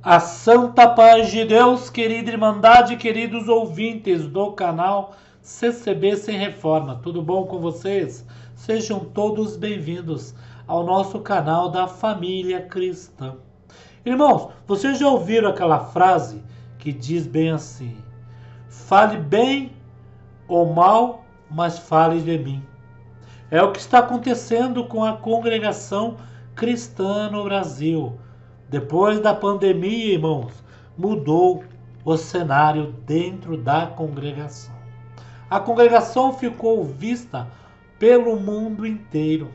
A santa paz de Deus, querida Irmandade, queridos ouvintes do canal CCB Sem Reforma. Tudo bom com vocês? Sejam todos bem-vindos ao nosso canal da família cristã. Irmãos, vocês já ouviram aquela frase que diz bem assim: fale bem ou mal, mas fale de mim. É o que está acontecendo com a congregação cristã no Brasil. Depois da pandemia, irmãos, mudou o cenário dentro da congregação. A congregação ficou vista pelo mundo inteiro.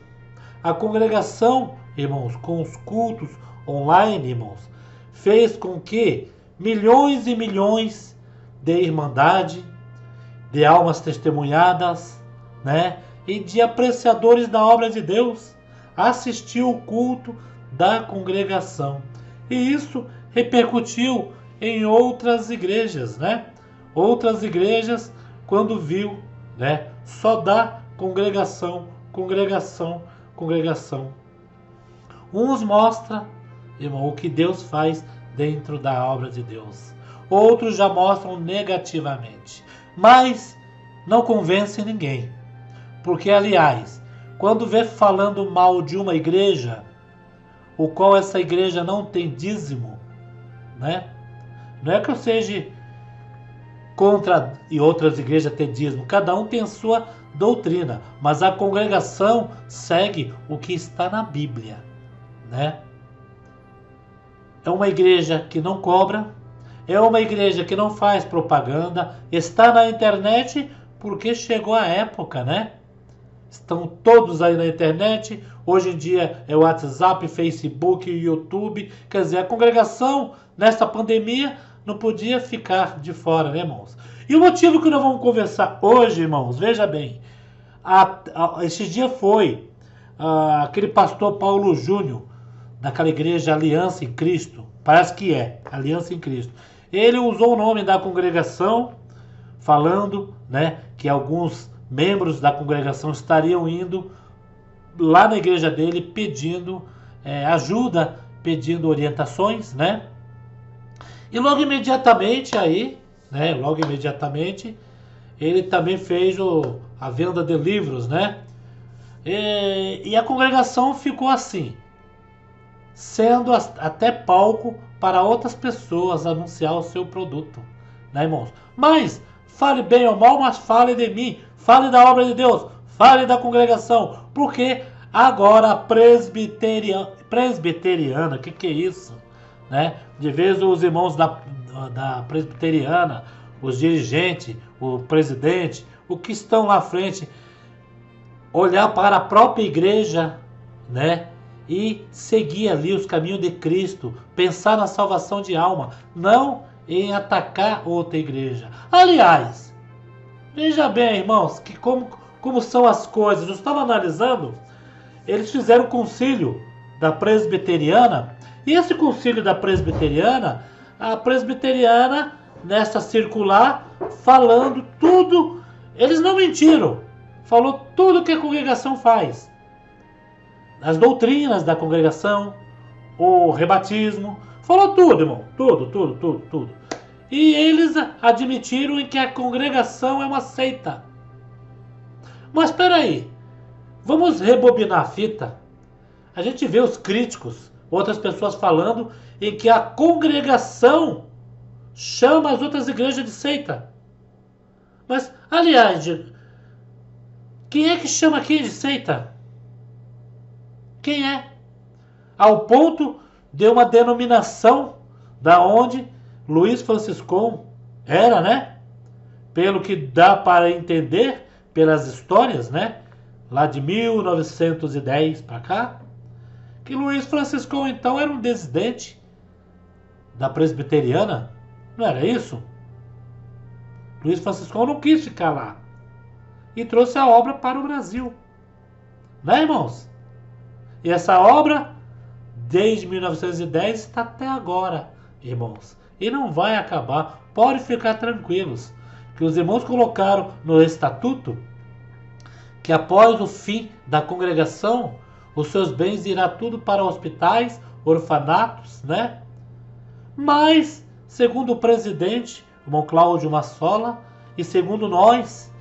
A congregação, irmãos, com os cultos online, irmãos, fez com que milhões e milhões de irmandade, de almas testemunhadas, e de apreciadores da obra de Deus assistiu o culto da congregação. E isso repercutiu em outras igrejas, Outras igrejas, quando viu, só da congregação. Uns mostram, irmão, o que Deus faz dentro da obra de Deus. Outros já mostram negativamente. Mas não convence ninguém. Porque, aliás, quando vê falando mal de uma igreja, o qual essa igreja não tem dízimo, Não é que eu seja contra e outras igrejas ter dízimo. Cada um tem a sua doutrina, mas a congregação segue o que está na Bíblia, É uma igreja que não cobra, é uma igreja que não faz propaganda, está na internet porque chegou a época, Estão todos aí na internet. Hoje em dia é WhatsApp, Facebook, YouTube. Quer dizer, a congregação nessa pandemia não podia ficar de fora, irmãos? E o motivo que nós vamos conversar hoje, irmãos, veja bem. Esse dia foi aquele pastor Paulo Júnior, daquela igreja Aliança em Cristo. Parece que é Aliança em Cristo. Ele usou o nome da congregação, falando, que alguns membros da congregação estariam indo lá na igreja dele pedindo ajuda, pedindo orientações, E logo imediatamente ele também fez a venda de livros, E a congregação ficou assim, sendo até palco para outras pessoas anunciar o seu produto, irmãos? Mas fale bem ou mal, mas fale de mim. Fale da obra de Deus. Fale da congregação. Porque agora a presbiteriana, o que é isso? De vez os irmãos da presbiteriana, os dirigentes, o presidente, o que estão lá à frente, olhar para a própria igreja, E seguir ali os caminhos de Cristo. Pensar na salvação de alma. Não em atacar outra igreja. Aliás, veja bem, irmãos, que como são as coisas. Eu estava analisando, eles fizeram um concílio da presbiteriana, e esse concílio da presbiteriana, a presbiteriana, nessa circular, falando tudo, eles não mentiram, falou tudo que a congregação faz. As doutrinas da congregação, o rebatismo, falou tudo, irmão, tudo. E eles admitiram em que a congregação é uma seita. Mas espera aí, vamos rebobinar a fita. A gente vê os críticos, outras pessoas falando em que a congregação chama as outras igrejas de seita. Mas, aliás, quem é que chama quem de seita? Quem é? Ao ponto de uma denominação da onde Luiz Franciscão era, Pelo que dá para entender pelas histórias, Lá de 1910 para cá, que Luiz Franciscão então era um dissidente da presbiteriana, não era isso? Luiz Franciscão não quis ficar lá e trouxe a obra para o Brasil, irmãos? E essa obra, desde 1910, está até agora, irmãos. E não vai acabar. Pode ficar tranquilos. Que os irmãos colocaram no estatuto que após o fim da congregação, os seus bens irá tudo para hospitais, orfanatos, Mas, segundo o presidente, o irmão Cláudio Massola, e segundo nós,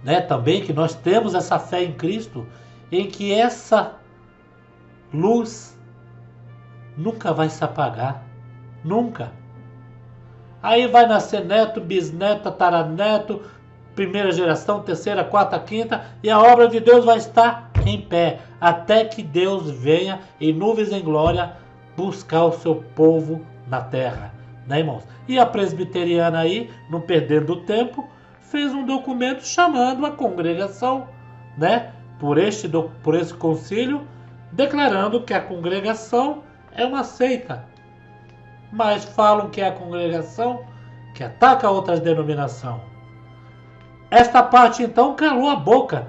né, também que nós temos essa fé em Cristo, em que essa luz nunca vai se apagar, nunca. Aí vai nascer neto, bisneto, tataraneto, primeira geração, terceira, quarta, quinta, e a obra de Deus vai estar em pé, até que Deus venha em nuvens em glória buscar o seu povo na terra, né, irmãos? E a presbiteriana aí, não perdendo tempo, fez um documento chamando a congregação, né, por esse concílio, declarando que a congregação é uma seita. Mas falam que é a congregação que ataca outras denominações. Esta parte então calou a boca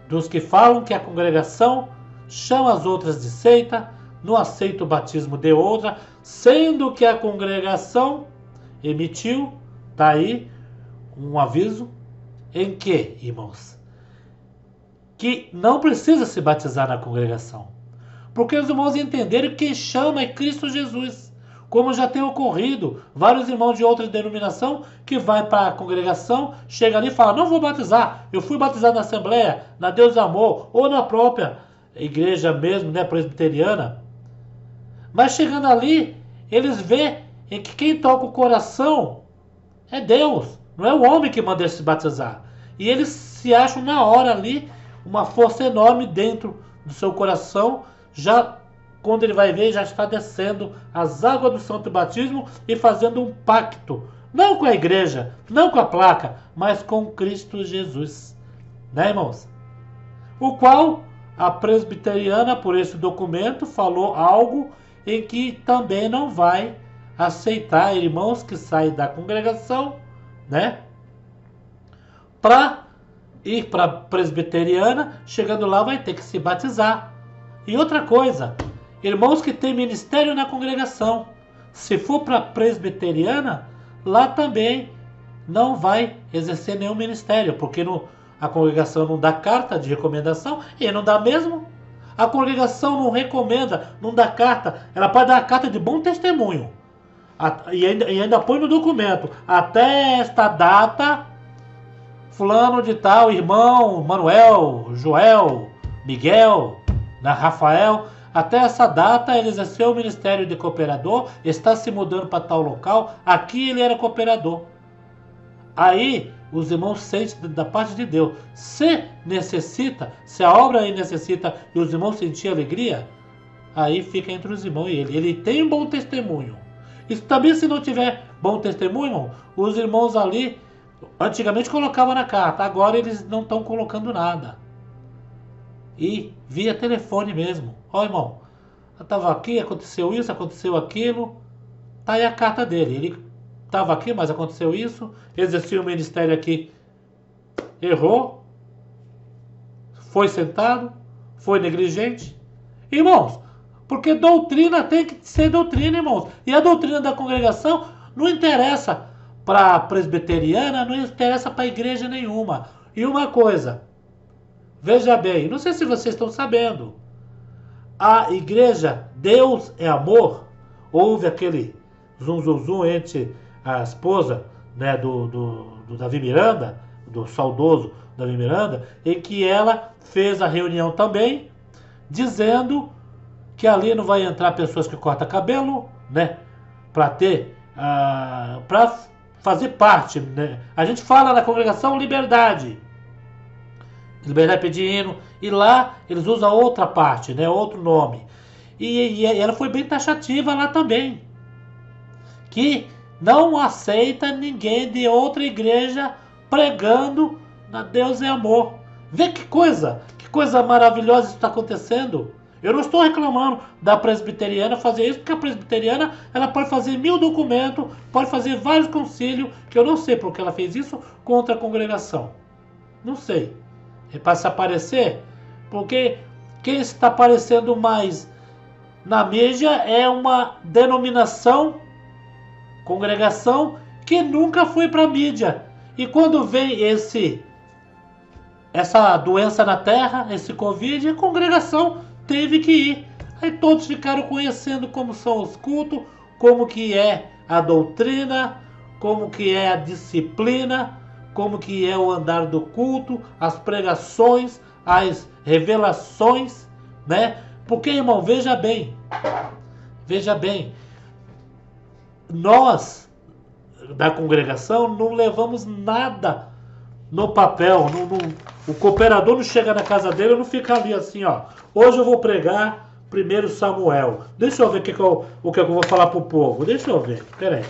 dos que falam que a congregação chama as outras de seita, não aceita o batismo de outra, sendo que a congregação emitiu, tá aí, um aviso em que, irmãos, que não precisa se batizar na congregação. Porque os irmãos entenderam que quem chama é Cristo Jesus. Como já tem ocorrido, vários irmãos de outra denominação que vai para a congregação, chega ali e fala, não vou batizar, eu fui batizado na Assembleia, na Deus e Amor, ou na própria igreja mesmo, né, presbiteriana. Mas chegando ali, eles veem que quem toca o coração é Deus, não é o homem que manda ele se batizar. E eles se acham na hora ali, uma força enorme dentro do seu coração, já quando ele vai ver, já está descendo as águas do santo batismo e fazendo um pacto, não com a igreja, não com a placa, mas com Cristo Jesus, né, irmãos? O qual a presbiteriana, por esse documento, falou algo em que também não vai aceitar irmãos que saem da congregação, né, para ir para a presbiteriana, chegando lá vai ter que se batizar. E outra coisa, irmãos que têm ministério na congregação, se for para a presbiteriana, lá também não vai exercer nenhum ministério, porque a congregação não dá carta de recomendação, e não dá mesmo. A congregação não recomenda, não dá carta, ela pode dar a carta de bom testemunho. E ainda põe no documento, até esta data, fulano de tal, irmão Manuel, Joel, Miguel, Rafael, até essa data ele exerceu o ministério de cooperador, está se mudando para tal local, aqui ele era cooperador. Aí os irmãos sentem da parte de Deus, se a obra aí necessita e os irmãos sentirem alegria, aí fica entre os irmãos e ele tem um bom testemunho. E também se não tiver bom testemunho, irmão, os irmãos ali antigamente colocavam na carta, agora eles não estão colocando nada. E via telefone mesmo. Ó, irmão, eu estava aqui, aconteceu isso, aconteceu aquilo. Tá aí a carta dele. Ele estava aqui, mas aconteceu isso. Exercia o ministério aqui, errou. Foi sentado, foi negligente. Irmãos, porque doutrina tem que ser doutrina, irmãos. E a doutrina da congregação não interessa para a presbiteriana, não interessa para a igreja nenhuma. E uma coisa, veja bem, não sei se vocês estão sabendo, a igreja Deus é Amor, houve aquele zum entre a esposa, né, do Davi Miranda, do saudoso Davi Miranda, em que ela fez a reunião também, dizendo que ali não vai entrar pessoas que cortam cabelo, né, para fazer parte, né? A gente fala na congregação liberdade pedindo, e lá eles usam outra parte, né, outro nome. E ela foi bem taxativa lá também, que não aceita ninguém de outra igreja pregando na Deus é Amor. Vê que coisa maravilhosa está acontecendo. Eu não estou reclamando da presbiteriana fazer isso, porque a presbiteriana ela pode fazer 1000 documentos, pode fazer vários concílios, que eu não sei porque ela fez isso contra a congregação. Não sei. É para se aparecer? Porque quem está aparecendo mais na mídia é uma denominação, congregação, que nunca foi para a mídia. E quando vem essa doença na terra, esse Covid, a congregação teve que ir. Aí todos ficaram conhecendo como são os cultos, como que é a doutrina, como que é a disciplina, como que é o andar do culto, as pregações, as revelações, né? Porque, irmão, veja bem, nós da congregação não levamos nada no papel, o cooperador não chega na casa dele, não fica ali assim, ó. Hoje eu vou pregar 1 Samuel. Deixa eu ver o que eu vou falar pro povo. Deixa eu ver. Peraí.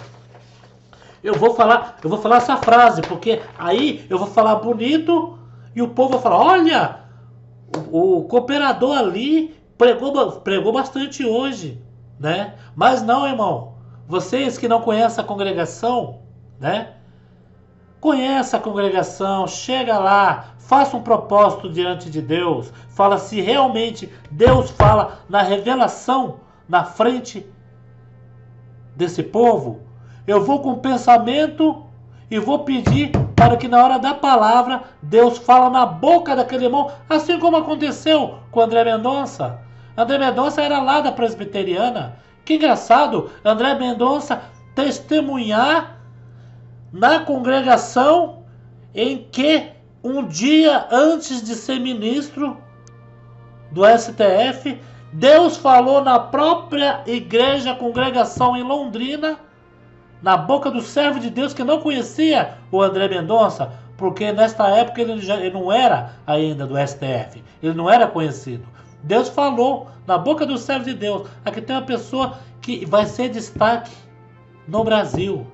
Eu vou falar essa frase, porque aí eu vou falar bonito e o povo vai falar: olha, o cooperador ali pregou bastante hoje, né? Mas não, irmão. Vocês que não conhecem a congregação, né? Conheça a congregação, chega lá, faça um propósito diante de Deus, fala se realmente Deus fala na revelação na frente desse povo. Eu vou com pensamento e vou pedir para que na hora da palavra Deus fala na boca daquele irmão, assim como aconteceu com André Mendonça. André Mendonça era lá da presbiteriana. Que engraçado, André Mendonça testemunhar na congregação em que um dia antes de ser ministro do STF, Deus falou na própria igreja, congregação em Londrina, na boca do servo de Deus que não conhecia o André Mendonça, porque nesta época ele não era ainda do STF, ele não era conhecido. Deus falou na boca do servo de Deus: aqui tem uma pessoa que vai ser destaque no Brasil.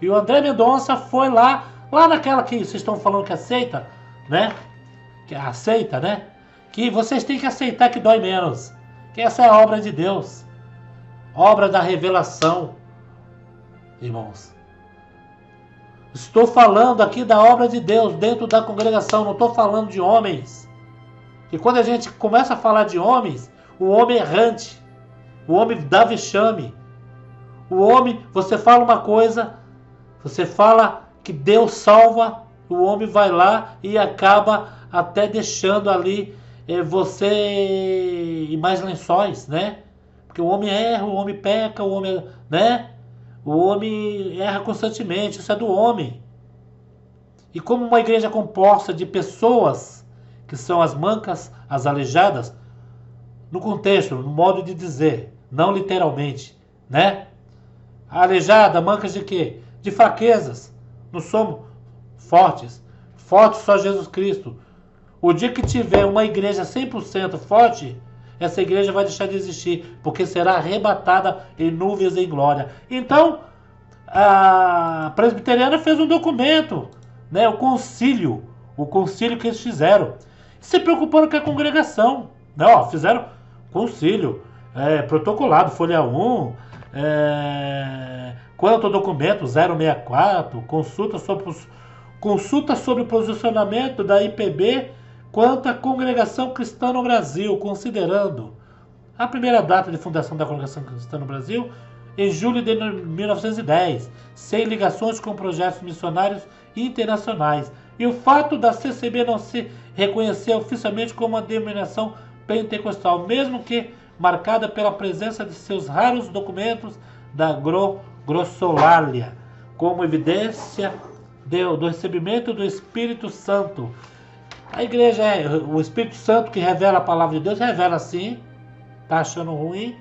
E o André Mendonça foi lá naquela que vocês estão falando que aceita, né? Que aceita, né? Que vocês têm que aceitar que dói menos. Que essa é a obra de Deus. Obra da revelação, irmãos. Estou falando aqui da obra de Deus dentro da congregação, não estou falando de homens. E quando a gente começa a falar de homens, o homem errante, o homem dá vexame. O homem, você fala uma coisa, você fala que Deus salva, o homem vai lá e acaba até deixando ali você em mais lençóis, né? Porque o homem erra, o homem peca, o homem, né? O homem erra constantemente, isso é do homem. E como uma igreja composta de pessoas que são as mancas, as aleijadas, no contexto, no modo de dizer, não literalmente, né? A aleijada, mancas de quê? De fraquezas. Não somos fortes. Forte só Jesus Cristo. O dia que tiver uma igreja 100% forte, essa igreja vai deixar de existir, porque será arrebatada em nuvens em glória. Então, a presbiteriana fez um documento, né? O concílio que eles fizeram, se preocupando com a congregação, né? Ó, fizeram concílio, protocolado, folha 1, quanto ao documento 064, consulta sobre o posicionamento da IPB quanto à congregação cristã no Brasil, considerando a primeira data de fundação da congregação cristã no Brasil, em julho de 1910, sem ligações com projetos missionários internacionais, e o fato da CCB não se reconhecer oficialmente como uma denominação pentecostal, mesmo que marcada pela presença de seus raros documentos da grossolalia, como evidência do recebimento do Espírito Santo. A igreja o Espírito Santo que revela a palavra de Deus, revela sim. Tá achando ruim?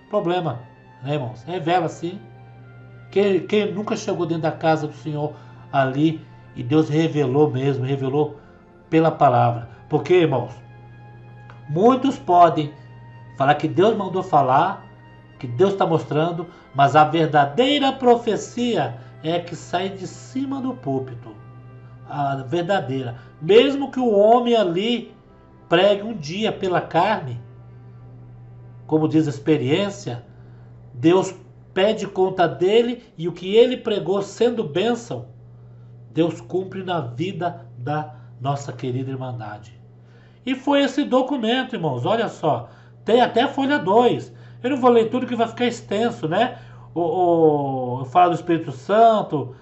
Problema, né, irmãos? Revela sim. Quem nunca chegou dentro da casa do Senhor ali e Deus revelou mesmo, revelou pela palavra. Porque, irmãos, muitos podem falar que Deus mandou falar, que Deus está mostrando, mas a verdadeira profecia é que sai de cima do púlpito. A verdadeira. Mesmo que o homem ali pregue um dia pela carne, como diz a experiência, Deus pede conta dele e o que ele pregou sendo bênção, Deus cumpre na vida da nossa querida Irmandade. E foi esse documento, irmãos, olha só, tem até a folha 2. Eu não vou ler tudo que vai ficar extenso, né? Fala do Espírito Santo,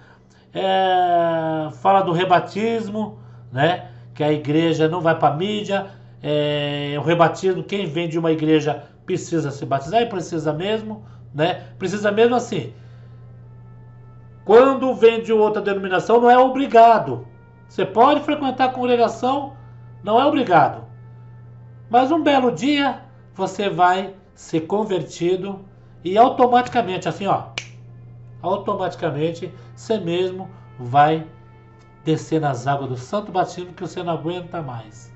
fala do rebatismo, né? Que a igreja não vai para a mídia. O rebatismo, quem vem de uma igreja precisa se batizar e precisa mesmo, né? Precisa mesmo assim. Quando vem de outra denominação, não é obrigado. Você pode frequentar a congregação, não é obrigado. Mas um belo dia, você vai ser convertido e automaticamente, assim ó, automaticamente, você mesmo vai descer nas águas do santo batismo que você não aguenta mais,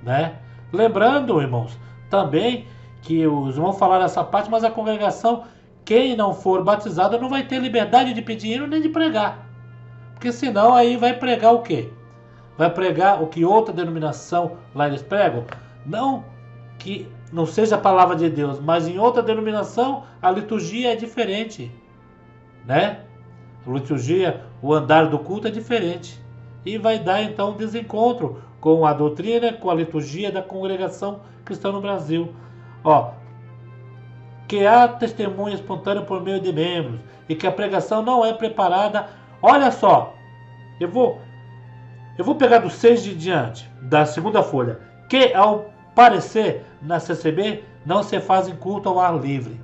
né? Lembrando, irmãos, também que os irmãos falaram essa parte, mas a congregação, quem não for batizado não vai ter liberdade de pedir hino nem de pregar. Porque senão aí vai pregar o quê? Vai pregar o que outra denominação lá eles pregam? Não que não seja a palavra de Deus, mas em outra denominação a liturgia é diferente, né? A liturgia, o andar do culto é diferente. E vai dar então um desencontro com a doutrina, com a liturgia da congregação cristã no Brasil. Ó, que há testemunho espontâneo por meio de membros e que a pregação não é preparada. Olha só, eu vou pegar do 6 de diante, da segunda folha, que ao parecer na CCB não se fazem culto ao ar livre,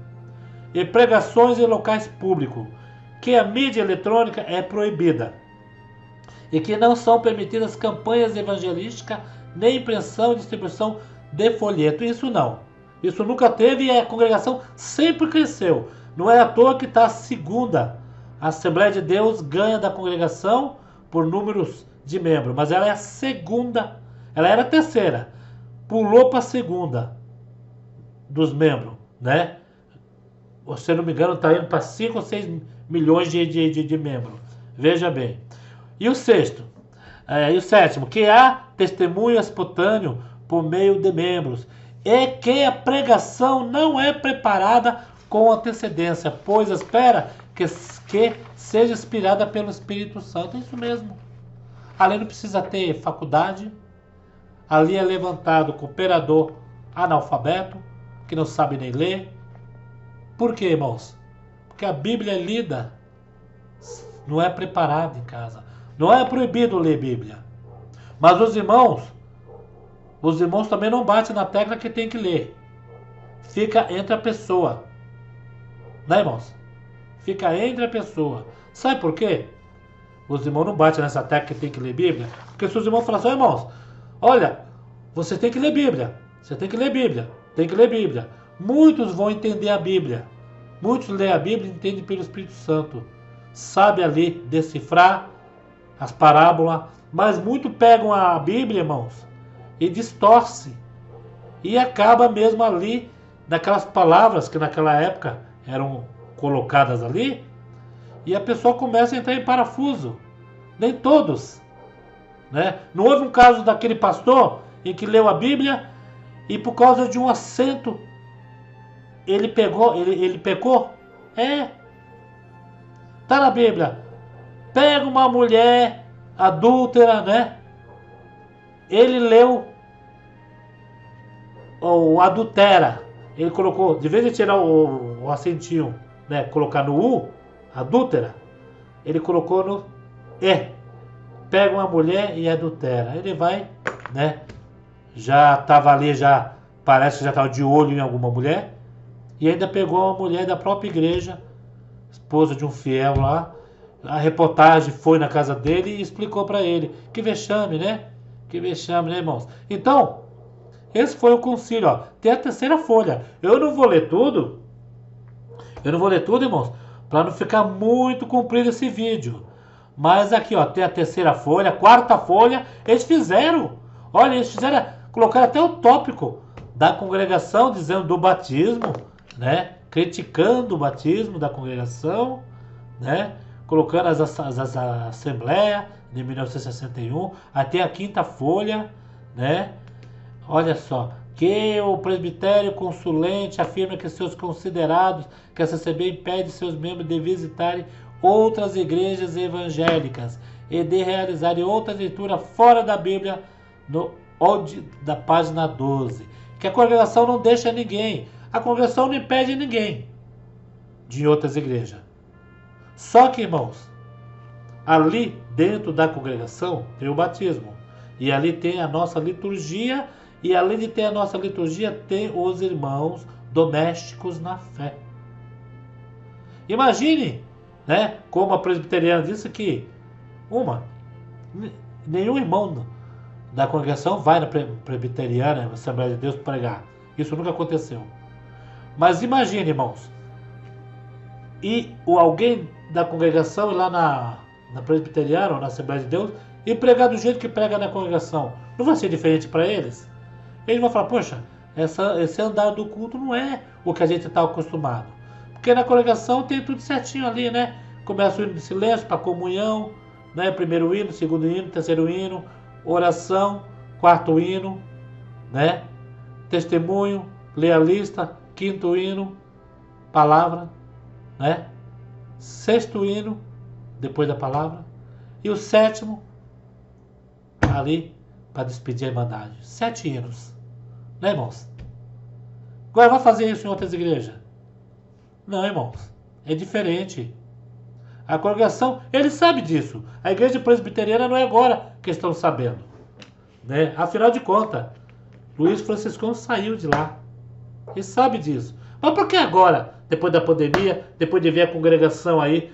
e pregações em locais públicos, que a mídia eletrônica é proibida, e que não são permitidas campanhas evangelísticas, nem impressão e distribuição de folheto. Isso não. Isso nunca teve e a congregação sempre cresceu. Não é à toa que está a segunda. A Assembleia de Deus ganha da congregação por números de membros, mas ela é a segunda. Ela era a terceira. Pulou para a segunda dos membros, né? Se eu não me engano, está indo para 5 ou 6 milhões de membros. Veja bem. E o sexto, e o sétimo, que há testemunho espontâneo por meio de membros, e que a pregação não é preparada com antecedência, pois espera que seja inspirada pelo Espírito Santo. É isso mesmo. Ali não precisa ter faculdade, ali é levantado cooperador analfabeto, que não sabe nem ler. Por quê, irmãos? Porque a Bíblia é lida, não é preparada em casa. Não é proibido ler Bíblia. Mas os irmãos também não batem na tecla que tem que ler. Fica entre a pessoa. Né, irmãos? Fica entre a pessoa. Sabe por quê? Os irmãos não batem nessa tecla que tem que ler Bíblia. Porque se os irmãos falam assim, irmãos, olha, você tem que ler Bíblia. Você tem que ler Bíblia. Tem que ler Bíblia. Muitos vão entender a Bíblia. Muitos leem a Bíblia e entendem pelo Espírito Santo. Sabe ali decifrar as parábolas, mas muito pegam a Bíblia, irmãos, e distorce. E acaba mesmo ali, naquelas palavras que naquela época eram colocadas ali, e a pessoa começa a entrar em parafuso. Nem todos, né? Não houve um caso daquele pastor em que leu a Bíblia e por causa de um acento ele pecou? É. Tá na Bíblia. Pega uma mulher adúltera, né? Ele leu o adultera. Ele colocou, de vez de tirar o acentinho, né? Colocar no U, adúltera, ele colocou no E. Pega uma mulher e adultera. Ele vai, né? Já estava ali, já parece que já estava de olho em alguma mulher. E ainda pegou uma mulher da própria igreja, esposa de um fiel lá. A reportagem foi na casa dele e explicou para ele. Que vexame, né? Que vexame, né, irmãos? Então, esse foi o concílio, ó. Tem a terceira folha. Eu não vou ler tudo. Irmãos, para não ficar muito comprido esse vídeo. Mas aqui, ó, tem a terceira folha, a quarta folha. Eles fizeram. Olha, colocaram até o tópico da congregação, dizendo do batismo, né? Criticando o batismo da congregação, né? Colocando as assembleias de 1961, até a quinta folha, né? Olha só, que o presbitério consulente afirma que seus considerados, que a CCB impede seus membros de visitarem outras igrejas evangélicas e de realizarem outra leitura fora da Bíblia, da página 12. Que a congregação não deixa ninguém, a congregação não impede ninguém de outras igrejas. Só que, irmãos, ali dentro da congregação tem o batismo. E ali tem a nossa liturgia. E além de ter a nossa liturgia, tem os irmãos domésticos na fé. Imagine, né, como a presbiteriana disse que nenhum irmão da congregação vai na presbiteriana, na Assembleia de Deus, pregar. Isso nunca aconteceu. Mas imagine, irmãos, e alguém da congregação ir lá na presbiteriana ou na Assembleia de Deus e pregar do jeito que prega na congregação. Não vai ser diferente para eles? Eles vão falar, poxa, esse andar do culto não é o que a gente está acostumado. Porque na congregação tem tudo certinho ali, né? Começa o hino de silêncio para comunhão, né? Primeiro hino, segundo hino, terceiro hino, oração, quarto hino, né? Testemunho, lê a lista, quinto hino, palavra, né? Sexto hino, depois da palavra, e o sétimo, ali, para despedir a irmandade. 7 hinos, né, irmãos? Agora vai fazer isso em outras igrejas? Não, irmãos, é diferente. A congregação, ele sabe disso. A igreja presbiteriana não é agora que estão sabendo, né? Afinal de contas, Luiz Franciscano saiu de lá. Ele sabe disso. Mas por que agora, depois da pandemia, depois de ver a congregação aí?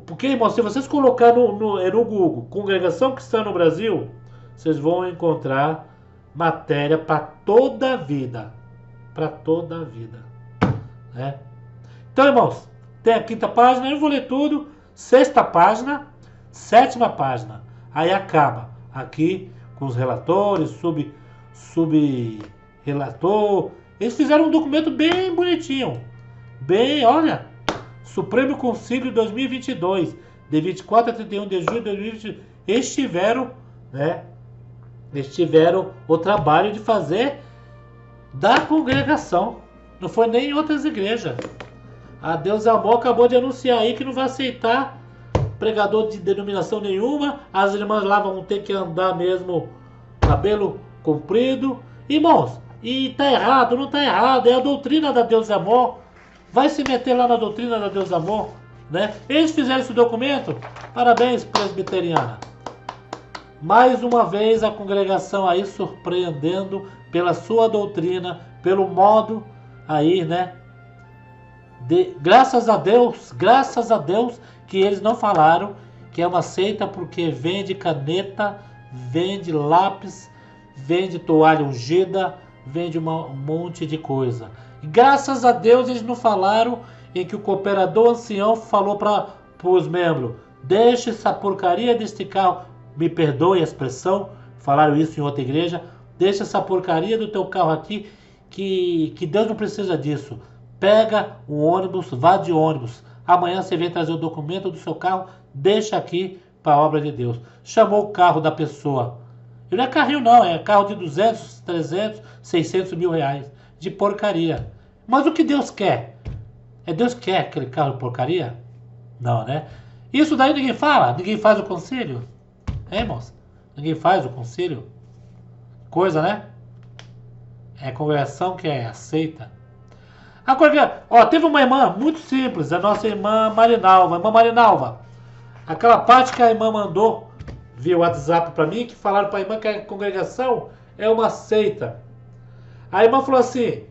Porque, irmão, se vocês colocar no Google Congregação Cristã no Brasil, vocês vão encontrar matéria para toda a vida. Para toda a vida, né? Então, irmãos, tem a 5ª página, eu não vou ler tudo. 6ª página, 7ª página. Aí acaba aqui com os relatores, sub-relator. Eles fizeram um documento bem bonitinho. Bem, olha, Supremo Concílio 2022, de 24 a 31 de julho de 2022. Eles tiveram, né? Eles tiveram o trabalho de fazer da congregação. Não foi nem em outras igrejas. A Deus Amor acabou de anunciar aí que não vai aceitar pregador de denominação nenhuma. As irmãs lá vão ter que andar mesmo cabelo comprido. Irmãos, e tá errado, não tá errado. É a doutrina da Deus Amor. Vai se meter lá na doutrina da Deus Amor, né? Eles fizeram esse documento. Parabéns, presbiteriana. Mais uma vez a congregação aí surpreendendo pela sua doutrina, pelo modo aí, né? Graças a Deus que eles não falaram que é uma seita porque vende caneta, vende lápis, vende toalha ungida, vende um monte de coisa. E graças a Deus eles não falaram em que o cooperador ancião falou para os membros: deixe essa porcaria deste carro, me perdoe a expressão, falaram isso em outra igreja, deixa essa porcaria do teu carro aqui, que Deus não precisa disso. Pega o ônibus, vá de ônibus. Amanhã você vem trazer o documento do seu carro, deixa aqui para a obra de Deus. Chamou o carro da pessoa. E não é carrinho não, é carro de 200, 300, 600 mil reais. De porcaria. Mas o que Deus quer? Deus quer aquele carro de porcaria? Não, né? Isso daí ninguém fala? Ninguém faz o conselho? Irmãos? Ninguém faz o conselho? Coisa, né? É a congregação que é aceita. Agora, ó, teve uma irmã muito simples, a nossa irmã Marinalva. Irmã Marinalva, aquela parte que a irmã mandou via WhatsApp para mim, que falaram para a irmã que a congregação é uma seita. A irmã falou assim,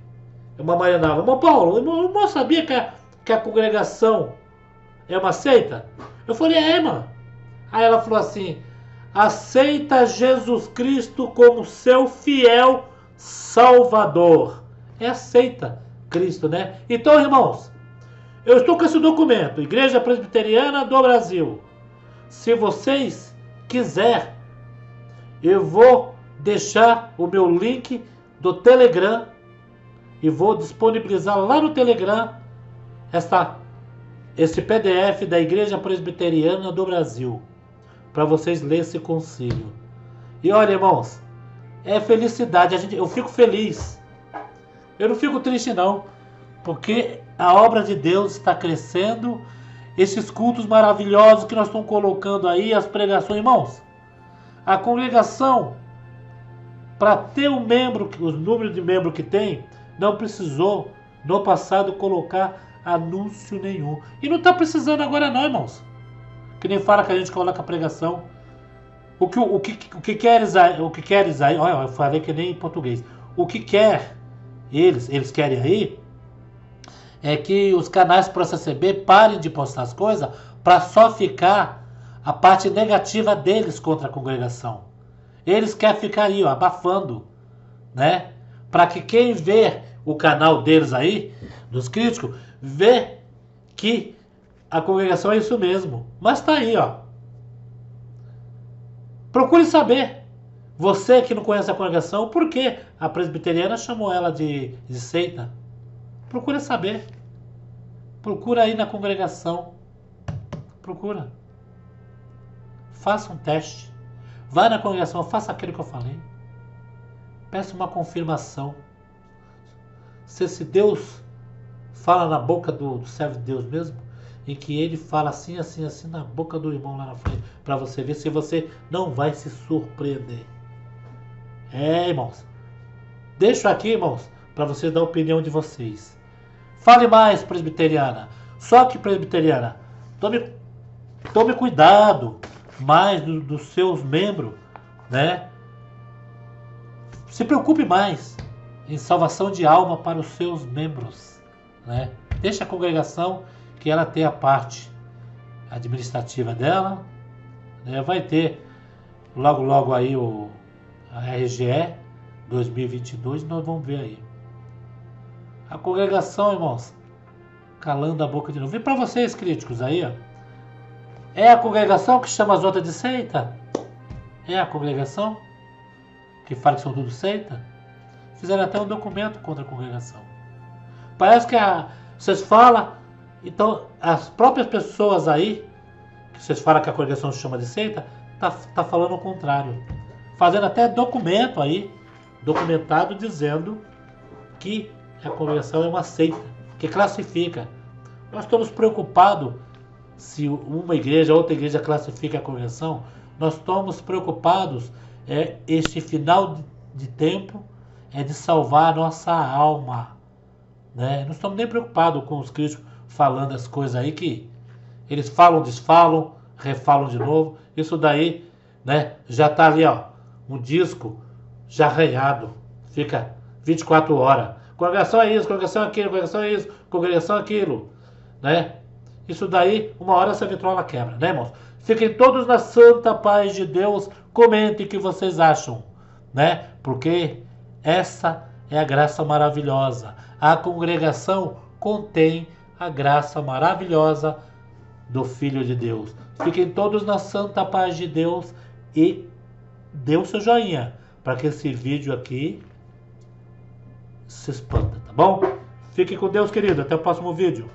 irmã Marinalva: irmão Paulo, o irmão sabia que a congregação é uma seita? Eu falei: é, irmã. Aí ela falou assim: aceita Jesus Cristo como seu fiel Salvador. É aceita Cristo, né? Então, irmãos, eu estou com esse documento, Igreja Presbiteriana do Brasil. Se vocês quiserem, eu vou deixar o meu link do Telegram e vou disponibilizar lá no Telegram esse PDF da Igreja Presbiteriana do Brasil, para vocês lerem esse concílio. E olha, irmãos, é felicidade. Eu fico feliz. Eu não fico triste não, porque a obra de Deus está crescendo. Esses cultos maravilhosos que nós estamos colocando aí, as pregações, irmãos. A congregação, para ter o número de membros que tem, não precisou no passado colocar anúncio nenhum. E não está precisando agora não, irmãos. Que nem fala que a gente coloca a pregação. O que queres aí? Olha, eu falei que nem em português. O que quer eles querem aí, é que os canais para CCB parem de postar as coisas para só ficar a parte negativa deles contra a congregação. Eles querem ficar aí, ó, abafando, né? Para que quem vê o canal deles aí, dos críticos, vê que a congregação é isso mesmo. Mas tá aí, ó. Procure saber. Você que não conhece a congregação, por que a presbiteriana chamou ela de seita? Procura saber. Procura aí na congregação. Procura. Faça um teste. Vai na congregação, faça aquilo que eu falei. Peça uma confirmação. Se Deus fala na boca do servo de Deus mesmo, em que ele fala assim, assim, assim na boca do irmão lá na frente, para você ver se você não vai se surpreender. Irmãos. Deixo aqui, irmãos, para vocês dar a opinião de vocês. Fale mais, presbiteriana. Só que, presbiteriana, tome cuidado mais dos seus membros, né? Se preocupe mais em salvação de alma para os seus membros, né? Deixa a congregação que ela tem a parte administrativa dela, né? Vai ter logo aí a RGE 2022, nós vamos ver aí. A congregação, irmãos, calando a boca de novo. E para vocês críticos aí, ó, é a congregação que chama as outras de seita? É a congregação que fala que são tudo seita? Fizeram até um documento contra a congregação. Parece que vocês falam, então as próprias pessoas aí, que vocês falam que a congregação se chama de seita, tá falando o contrário. Fazendo até documento aí, documentado dizendo que a congregação é uma seita, que classifica. Nós estamos preocupados se uma igreja ou outra igreja classifica a congregação. Nós estamos preocupados este final de tempo de salvar a nossa alma, né? Não estamos nem preocupados com os críticos falando as coisas aí que eles falam, desfalam, refalam de novo. Isso daí, né, já está ali, ó, um disco já arranhado, fica 24 horas. Congregação é isso, congregação é aquilo, congregação é isso, congregação é aquilo, né? Isso daí, uma hora essa vitrola quebra, né, irmãos? Fiquem todos na santa paz de Deus. Comentem o que vocês acham, né? Porque essa é a graça maravilhosa. A congregação contém a graça maravilhosa do Filho de Deus. Fiquem todos na santa paz de Deus e dê o seu joinha para que esse vídeo aqui se expanda, tá bom? Fique com Deus, querido. Até o próximo vídeo.